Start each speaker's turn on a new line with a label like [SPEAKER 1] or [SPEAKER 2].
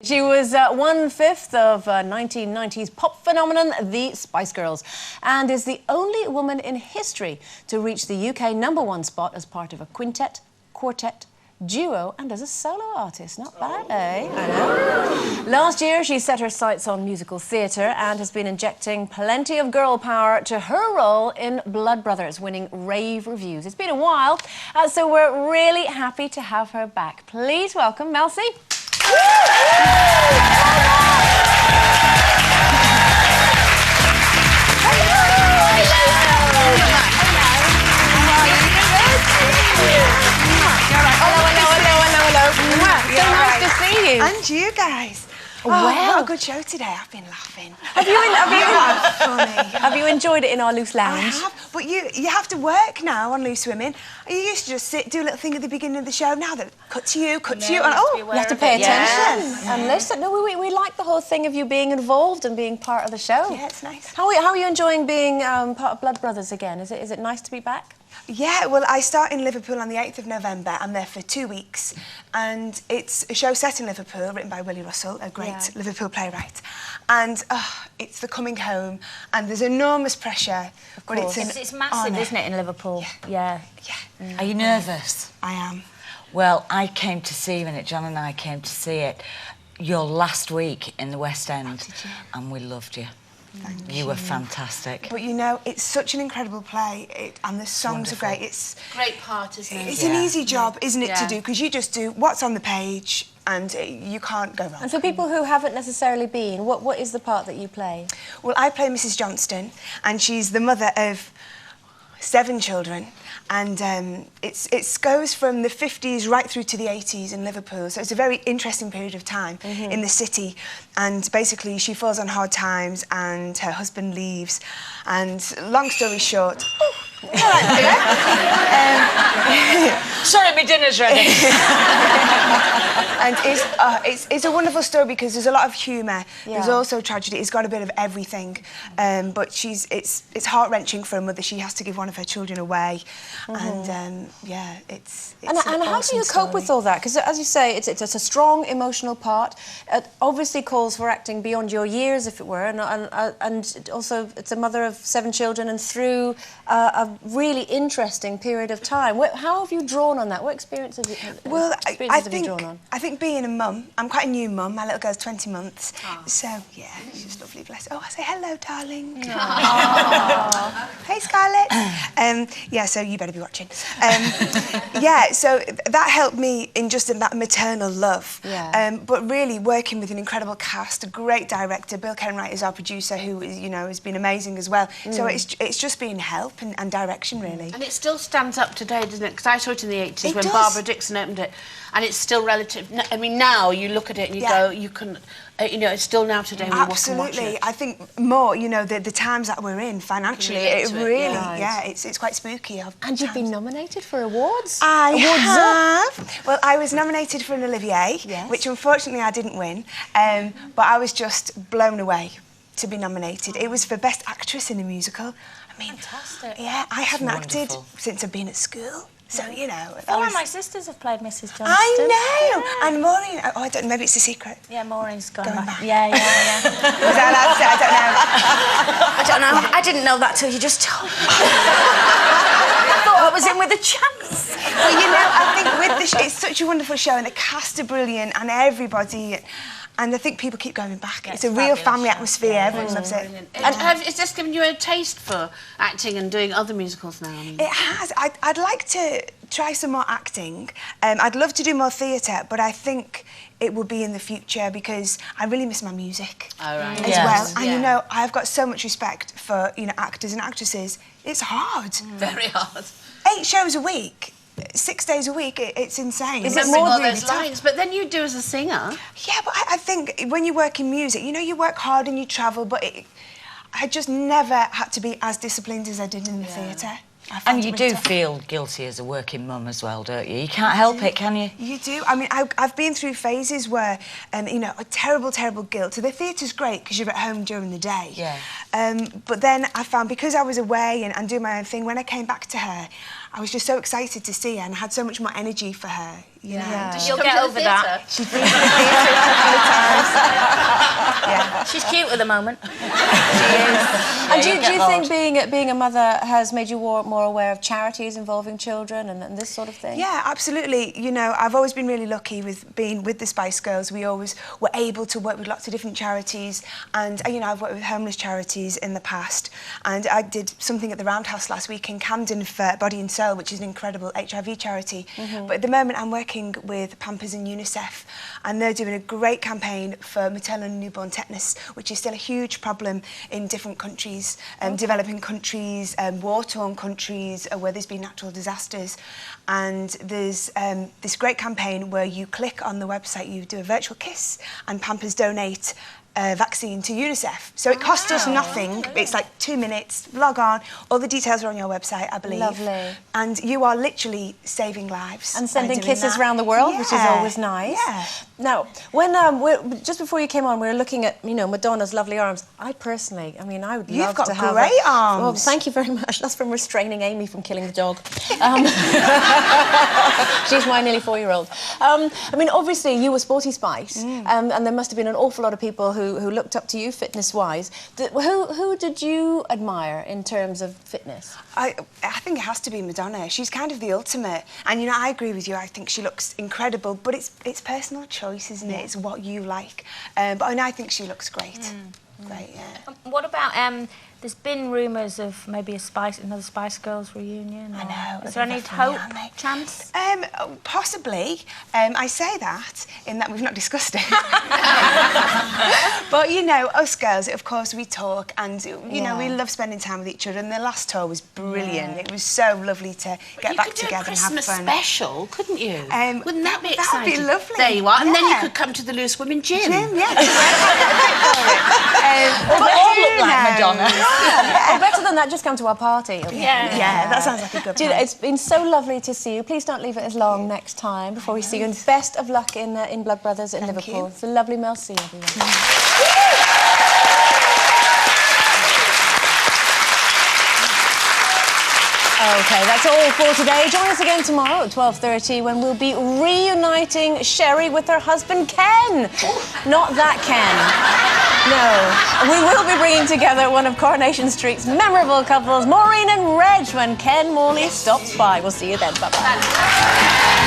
[SPEAKER 1] She was 1/5 of 1990s pop phenomenon, the Spice Girls, and is the only woman in history to reach the UK #1 spot as part of a quintet, quartet, duo and as a solo artist. Not bad, eh? I know. Last year, she set her sights on musical theatre and has been injecting plenty of girl power to her role in Blood Brothers, winning rave reviews. It's been a while, so we're really happy to have her back. Please welcome Mel C.
[SPEAKER 2] And you guys.
[SPEAKER 1] Oh, wow.
[SPEAKER 2] What a good show today. I've been laughing.
[SPEAKER 1] Have you enjoyed it in our loose lounge?
[SPEAKER 2] I have, but you have to work now on Loose Women. You used to just sit, do a little thing at the beginning of the show. Now that cut to you, and
[SPEAKER 1] you have to pay attention and
[SPEAKER 2] Yeah.
[SPEAKER 1] listen. No, we like the whole thing of you being involved and being part of the show.
[SPEAKER 2] Yeah, it's nice.
[SPEAKER 1] How are you enjoying being part of Blood Brothers again? Is it nice to be back?
[SPEAKER 2] Yeah, well, I start in Liverpool on the 8th of November. I'm there for 2 weeks. And it's a show set in Liverpool, written by Willie Russell, a great Liverpool playwright. And it's the coming home, and there's enormous pressure. But
[SPEAKER 3] it's massive, isn't it, in Liverpool?
[SPEAKER 1] Yeah.
[SPEAKER 3] Are you nervous?
[SPEAKER 2] I am.
[SPEAKER 3] Well, I came to see it, John and I came to see it your last week in the West End.
[SPEAKER 2] Did you?
[SPEAKER 3] And we loved you.
[SPEAKER 2] Thank
[SPEAKER 3] you were fantastic.
[SPEAKER 2] But you know, it's such an incredible play, and the songs are great. It's
[SPEAKER 4] great part, isn't it?
[SPEAKER 2] It's an easy job, isn't it, to do? Because you just do what's on the page, and you can't go wrong.
[SPEAKER 1] And for people who haven't necessarily been, what is the part that you play?
[SPEAKER 2] Well, I play Mrs. Johnston, and she's the mother of 7 children. And it goes from the 50s right through to the 80s in Liverpool. So it's a very interesting period of time in the city. And basically, she falls on hard times and her husband leaves. And long story short...
[SPEAKER 3] Sorry, my dinner's ready.
[SPEAKER 2] And it's a wonderful story because there's a lot of humour.
[SPEAKER 1] Yeah.
[SPEAKER 2] There's also tragedy. It's got a bit of everything. But it's heart-wrenching for a mother. She has to give one of her children away. And yeah, it's
[SPEAKER 1] And how do you cope with all that? Because as you say, it's a strong emotional part. It obviously calls for acting beyond your years, if it were, and also it's a mother of 7 children and through a really interesting period of time. How have you drawn on that? What experiences have you drawn on?
[SPEAKER 2] I think being a mum, I'm quite a new mum. My little girl's 20 months. So, yeah, she's lovely, bless her. Oh, I say hello, darling. Hey, Scarlett. Yeah, so you better be watching. Yeah, so that helped me in just in that maternal love.
[SPEAKER 1] Yeah.
[SPEAKER 2] But really working with an incredible cast, a great director. Bill Kenwright is our producer, who is, has been amazing as well. So it's just been help and direction, really.
[SPEAKER 4] And it still stands up today, doesn't it? Because I saw it in the 80s when
[SPEAKER 2] does.
[SPEAKER 4] Barbara Dixon opened it, and it's still relative. I mean, now you look at it and you go, you can, it's still now today we can watch
[SPEAKER 2] Absolutely.
[SPEAKER 4] it.
[SPEAKER 2] I think more, the times that we're in financially, it really, it's quite spooky.
[SPEAKER 1] And you've been nominated for awards?
[SPEAKER 2] I have. Well, I was nominated for an Olivier,
[SPEAKER 1] Yes.
[SPEAKER 2] which unfortunately I didn't win, but I was just blown away to be nominated. It was for Best Actress in a Musical. I mean,
[SPEAKER 3] Fantastic.
[SPEAKER 2] Yeah, I haven't acted
[SPEAKER 3] wonderful.
[SPEAKER 2] since I've been at school. So,
[SPEAKER 3] One of my sisters have played Mrs. Johnston.
[SPEAKER 2] I know! And Maureen, I don't know, maybe it's a secret.
[SPEAKER 3] Yeah, Maureen's gone
[SPEAKER 2] Going
[SPEAKER 3] back.
[SPEAKER 2] back.
[SPEAKER 3] Yeah.
[SPEAKER 2] Was that allowed to say? I don't know.
[SPEAKER 3] I don't know. I didn't know that till you just told me. I thought I was in with a chance.
[SPEAKER 2] Well, I think with the it's such a wonderful show, and the cast are brilliant, and everybody... And I think people keep going back.
[SPEAKER 3] Yeah,
[SPEAKER 2] it's a real family
[SPEAKER 3] show.
[SPEAKER 2] atmosphere. Everyone loves it.
[SPEAKER 4] And has this given you a taste for acting and doing other musicals now?
[SPEAKER 2] It has. I'd like to try some more acting. I'd love to do more theatre, but I think it will be in the future because I really miss my music as well. And I've got so much respect for actors and actresses. It's hard.
[SPEAKER 4] Very hard.
[SPEAKER 2] 8 shows a week. 6 days a week, it's insane.
[SPEAKER 4] Is it more of those lines? But then you do as a singer.
[SPEAKER 2] Yeah, but I think when you work in music, you work hard and you travel, but I just never had to be as disciplined as I did in the theatre.
[SPEAKER 3] And you do feel guilty as a working mum as well, don't you? You can't help it, can you?
[SPEAKER 2] You do. I mean, I've been through phases where, you know, a terrible, terrible guilt. So the theatre's great because you're at home during the day.
[SPEAKER 3] Yeah.
[SPEAKER 2] But then I found, because I was away and doing my own thing, when I came back to her, I was just so excited to see her and had so much more energy for her. You know?
[SPEAKER 1] Yeah.
[SPEAKER 5] You'll get over that.
[SPEAKER 2] She's been to the theatre a couple of times. Yeah.
[SPEAKER 5] She's cute at the moment.
[SPEAKER 1] And do you think being a mother has made you more aware of charities involving children and this sort of thing?
[SPEAKER 2] Yeah, absolutely. You know, I've always been really lucky with being with the Spice Girls. We always were able to work with lots of different charities, and you know, I've worked with homeless charities in the past, and I did something at the Roundhouse last week in Camden for Body and Soul, which is an incredible HIV charity. But at the moment I'm working with Pampers and UNICEF, and they're doing a great campaign for maternal and newborn tetanus, which is still a huge problem in different countries, developing countries, war-torn countries where there's been natural disasters. And there's this great campaign where you click on the website, you do a virtual kiss, and Pampers donate vaccine to UNICEF. So it costs us nothing. It's like 2 minutes, log on, all the details are on your website, I believe.
[SPEAKER 1] Lovely.
[SPEAKER 2] And you are literally saving lives.
[SPEAKER 1] And sending
[SPEAKER 2] by doing
[SPEAKER 1] kisses
[SPEAKER 2] that.
[SPEAKER 1] around the world, which is
[SPEAKER 2] Yeah,
[SPEAKER 1] always nice.
[SPEAKER 2] Yeah.
[SPEAKER 1] Now, when just before you came on, we were looking at, you know, Madonna's lovely arms. I personally, I mean, I would
[SPEAKER 2] You've
[SPEAKER 1] love
[SPEAKER 2] got
[SPEAKER 1] to have
[SPEAKER 2] great arms.
[SPEAKER 1] Well, thank you very much. That's from restraining Amy from killing the dog. She's my nearly 4-year-old. I mean, obviously, you were Sporty Spice, and there must have been an awful lot of people who looked up to you fitness-wise. Who did you admire in terms of fitness?
[SPEAKER 2] I think it has to be Madonna. She's kind of the ultimate. And, you know, I agree with you. I think she looks incredible, but it's personal choice, isn't it? It's what you like. But I think she looks great. Great, yeah.
[SPEAKER 5] What about, there's been rumours of maybe another Spice Girls reunion?
[SPEAKER 2] I know.
[SPEAKER 5] Is there any hope, chance?
[SPEAKER 2] Possibly. I say that in that we've not discussed it. But, you know, us girls, of course, we talk and, you know, we love spending time with each other, and the last tour was brilliant. It was so lovely to get back together and have fun.
[SPEAKER 4] You could do a Christmas special, couldn't you?
[SPEAKER 2] Wouldn't
[SPEAKER 4] that be
[SPEAKER 2] That'd
[SPEAKER 4] exciting?
[SPEAKER 2] be lovely.
[SPEAKER 4] There you are. And then you
[SPEAKER 2] Yeah.
[SPEAKER 4] could come to the Loose Women Gym.
[SPEAKER 2] Jim, yeah.
[SPEAKER 3] Well, they all look like Madonna.
[SPEAKER 1] Or better than that, just come to our party.
[SPEAKER 2] Yeah, that sounds like a good
[SPEAKER 1] Gina,
[SPEAKER 2] plan.
[SPEAKER 1] it's been so lovely to see you. Please don't leave it as long next time before we see you. And best of luck in Blood Brothers in Liverpool.
[SPEAKER 2] you.
[SPEAKER 1] It's a lovely Mel C, everyone. OK, that's all for today. Join us again tomorrow at 12:30 when we'll be reuniting Sherry with her husband Ken. Not that Ken. No. We will be bringing together one of Coronation Street's memorable couples, Maureen and Reg, when Ken Morley stops by. We'll see you then. Bye-bye.